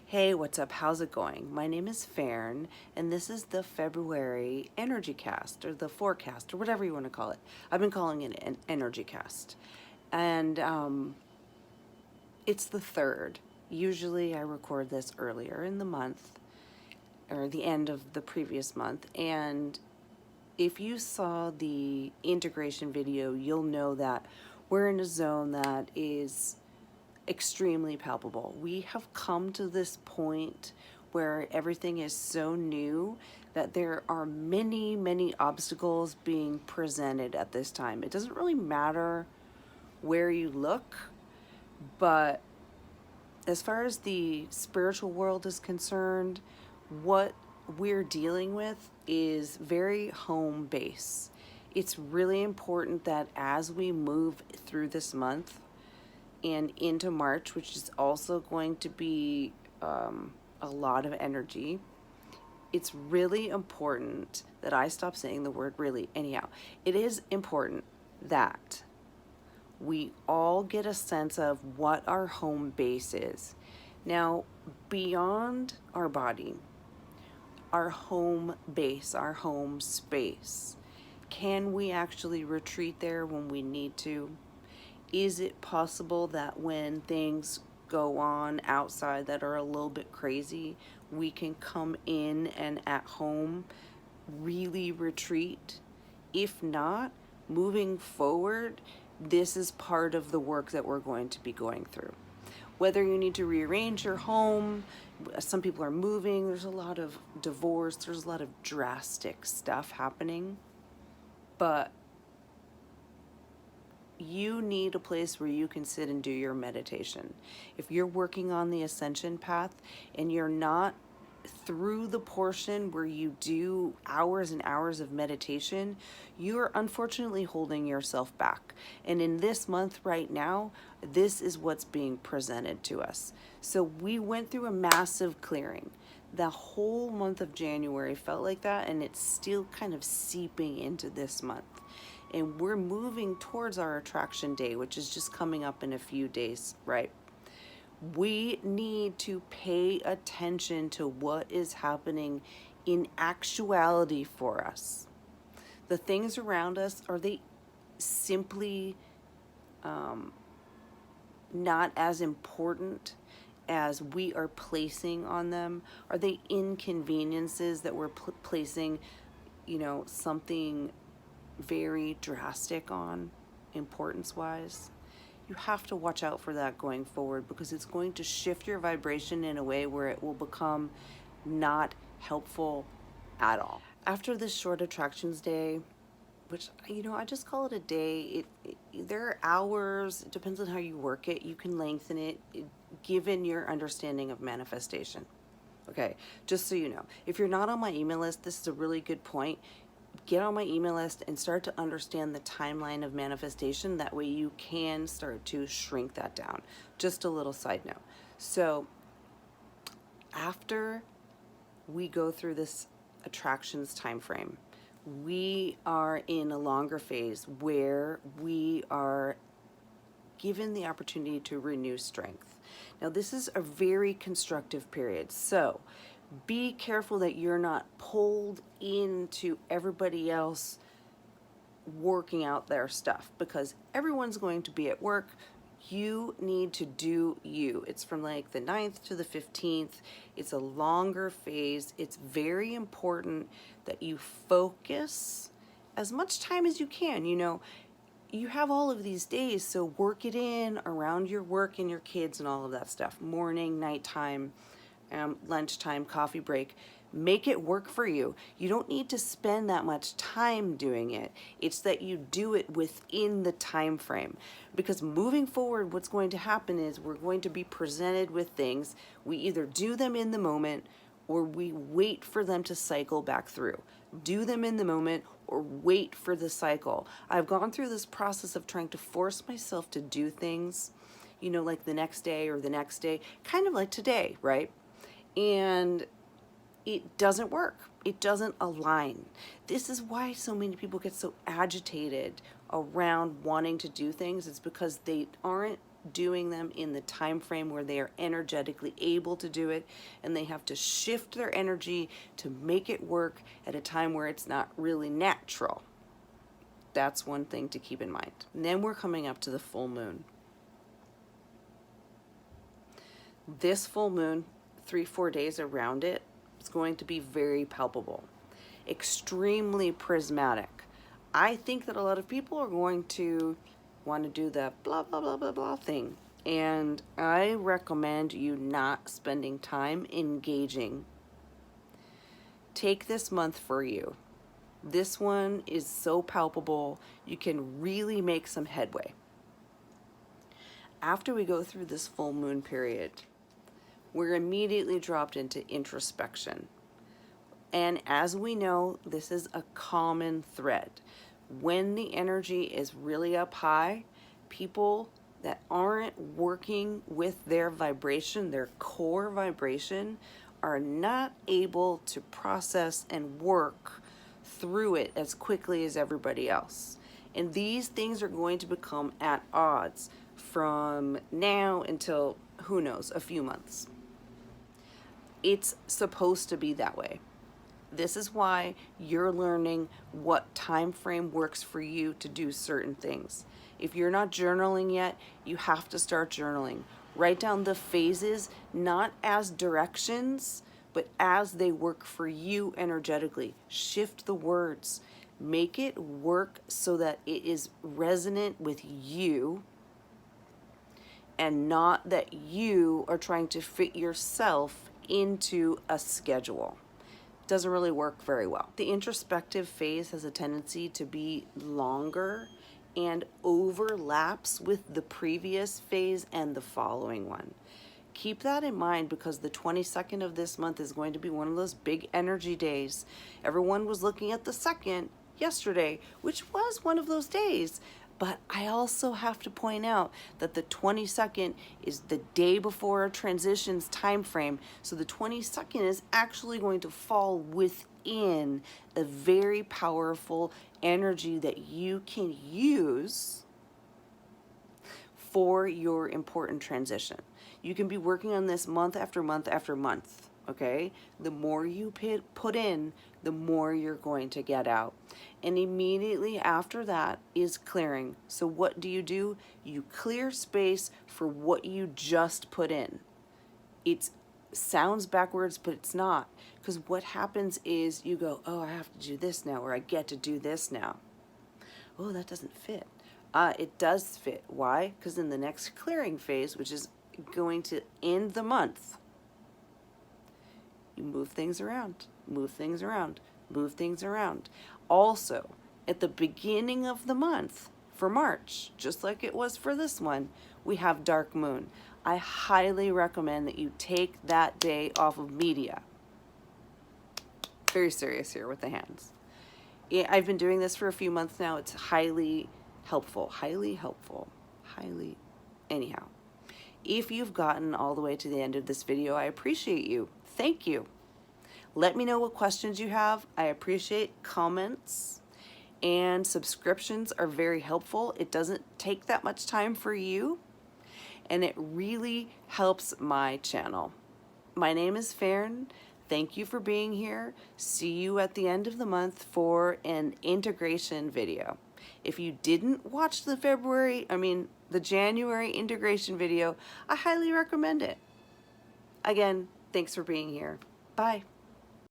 Hey, what's up? How's it going? My name is Faern, and this is the February EnergyCast, or the forecast, or whatever you want to call it. I've been calling it an EnergyCast. And it's the third. Usually I record this earlier in the month, or the end of the previous month. And if you saw the integration video, you'll know that we're in a zone that is extremely palpable. We have come to this point where everything is so new that there are many, many obstacles being presented at this time. It doesn't really matter where you look, but as far as the spiritual world is concerned, what we're dealing with is very home base. It's really important that as we move through this month, and into March, which is also going to be a lot of energy, it's really important that I stop saying the word really. Anyhow, it is important that we all get a sense of what our home base is. Now, beyond our body, our home base, our home space, can we actually retreat there when we need to? Is it possible that when things go on outside that are a little bit crazy, we can come in and at home really retreat? If not, moving forward, this is part of the work that we're going to be going through. Whether you need to rearrange your home, some people are moving, there's a lot of divorce, there's a lot of drastic stuff happening, but you need a place where you can sit and do your meditation. If you're working on the ascension path and you're not through the portion where you do hours and hours of meditation, you are unfortunately holding yourself back. And in this month right now, this is what's being presented to us. So we went through a massive clearing. The whole month of January felt like that, and it's still kind of seeping into this month. And we're moving towards our attraction day, which is just coming up in a few days, right? We need to pay attention to what is happening in actuality for us. The things around us, are they simply not as important as we are placing on them? Are they inconveniences that we're placing, something very drastic on, importance wise? You have to watch out for that going forward, because it's going to shift your vibration in a way where it will become not helpful at all. After this short attractions day, which I just call it a day, there are hours, it depends on how you work it, you can lengthen it given your understanding of manifestation. Okay, just so you know, if you're not on my email list, this is a really good point. Get on my email list and start to understand the timeline of manifestation. That way you can start to shrink that down. Just a little side note. So after we go through this attractions time frame, we are in a longer phase where we are given the opportunity to renew strength. Now, this is a very constructive period. So be careful that you're not pulled into everybody else working out their stuff, because everyone's going to be at work. You need to do you. It's from like the 9th to the 15th. It's a longer phase. It's very important that you focus as much time as you can. You have all of these days, so work it in around your work and your kids and all of that stuff. Morning, nighttime, lunchtime, coffee break. Make it work for you. You don't need to spend that much time doing it. It's that you do it within the time frame. Because moving forward, what's going to happen is we're going to be presented with things. We either do them in the moment or we wait for them to cycle back through. Do them in the moment or wait for the cycle. I've gone through this process of trying to force myself to do things, like the next day or the next day, kind of like today, right? And it doesn't work. It doesn't align. This is why so many people get so agitated around wanting to do things. It's because they aren't doing them in the time frame where they are energetically able to do it, and they have to shift their energy to make it work at a time where it's not really natural. That's one thing to keep in mind. And then we're coming up to the full moon. This full moon, 3-4 days around it, is going to be very palpable, extremely prismatic. I think that a lot of people are going to want to do the blah, blah, blah, blah, blah thing. And I recommend you not spending time engaging. Take this month for you. This one is so palpable, you can really make some headway. After we go through this full moon period, we're immediately dropped into introspection. And as we know, this is a common thread. When the energy is really up high, people that aren't working with their vibration, their core vibration, are not able to process and work through it as quickly as everybody else. And these things are going to become at odds from now until, who knows, a few months. It's supposed to be that way. This is why you're learning what time frame works for you to do certain things. If you're not journaling yet, you have to start journaling. Write down the phases, not as directions, but as they work for you energetically. Shift the words. Make it work so that it is resonant with you, and not that you are trying to fit yourself into a schedule. It doesn't really work very well. The introspective phase has a tendency to be longer and overlaps with the previous phase and the following one. Keep that in mind, because the 22nd of this month is going to be one of those big energy days. Everyone was looking at the 2nd yesterday, which was one of those days. But I also have to point out that the 22nd is the day before a transitions time frame. So the 22nd is actually going to fall within a very powerful energy that you can use for your important transition. You can be working on this month after month after month, okay? The more you put in, the more you're going to get out. And immediately after that is clearing. So what do? You clear space for what you just put in. It sounds backwards, but it's not. Because what happens is you go, oh, I have to do this now, or I get to do this now. Oh, that doesn't fit. It does fit. Why? Because in the next clearing phase, which is going to end the month, you move things around, move things around, move things around. Also, at the beginning of the month, for March, just like it was for this one, we have dark moon. I highly recommend that you take that day off of media. Very serious here with the hands. I've been doing this for a few months now. It's highly helpful, anyhow. If you've gotten all the way to the end of this video, I appreciate you. Thank you. Let me know what questions you have. I appreciate comments, and subscriptions are very helpful. It doesn't take that much time for you, and it really helps my channel. My name is Faern. Thank you for being here. See you at the end of the month for an integration video. If you didn't watch the January integration video, I highly recommend it. Again, thanks for being here. Bye.